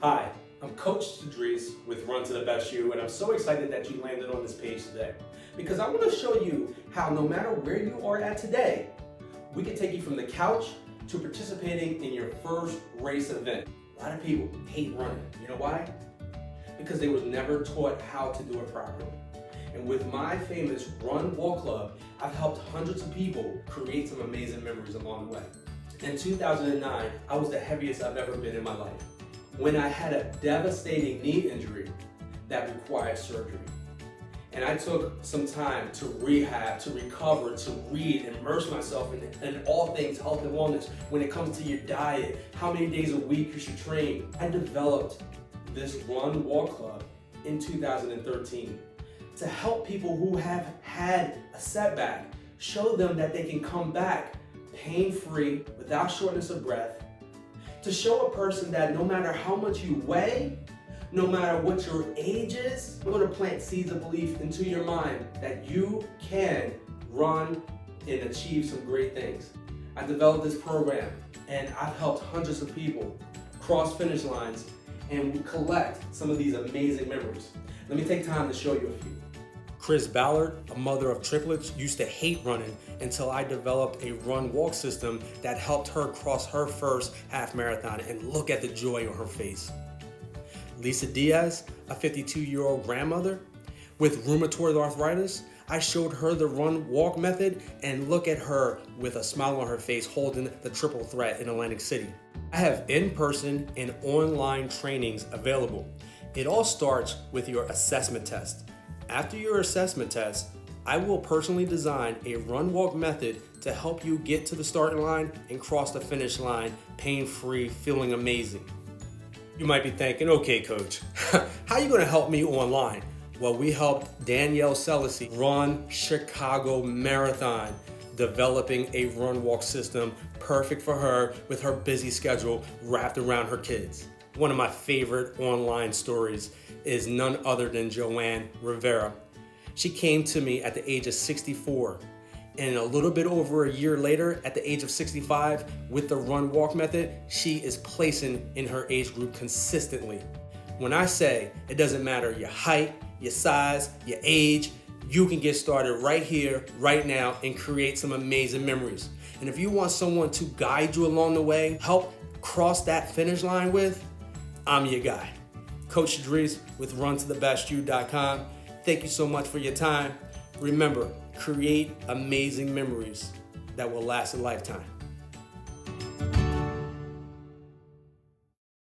Hi, I'm Coach Tadris with Run to the Best You, and I'm so excited that you landed on this page today because I want to show you how no matter where you are at today, we can take you from the couch to participating in your first race event. A lot of people hate running. You know why? Because they was never taught how to do it properly. And with my famous Run Walk Club, I've helped hundreds of people create some amazing memories along the way. In 2009, I was the heaviest I've ever been in my life, when I had a devastating knee injury that required surgery. And I took some time to rehab, to recover, to read, immerse myself in all things health and wellness. When it comes to your diet, how many days a week you should train. I developed this Run Walk Club in 2013 to help people who have had a setback, show them that they can come back pain-free, without shortness of breath, to show a person that no matter how much you weigh, no matter what your age is, I'm going to plant seeds of belief into your mind that you can run and achieve some great things. I developed this program and I've helped hundreds of people cross finish lines and collect some of these amazing memories. Let me take time to show you a few. Chris Ballard, a mother of triplets, used to hate running until I developed a run-walk system that helped her cross her first half marathon, and look at the joy on her face. Lisa Diaz, a 52-year-old grandmother with rheumatoid arthritis, I showed her the run-walk method, and look at her with a smile on her face holding the triple threat in Atlantic City. I have in-person and online trainings available. It all starts with your assessment test. After your assessment test, I will personally design a run-walk method to help you get to the starting line and cross the finish line pain-free, feeling amazing. You might be thinking, okay, Coach, how are you going to help me online? Well, we helped Danielle Selassie run Chicago Marathon, developing a run-walk system perfect for her with her busy schedule wrapped around her kids. One of my favorite online stories is none other than Joanne Rivera. She came to me at the age of 64, and a little bit over a year later, at the age of 65, with the run-walk method, she is placing in her age group consistently. When I say it doesn't matter your height, your size, your age, you can get started right here, right now, and create some amazing memories. And if you want someone to guide you along the way, help cross that finish line with, I'm your guy. Coach Tadris with runtothebestyou.com. Thank you so much for your time. Remember, create amazing memories that will last a lifetime.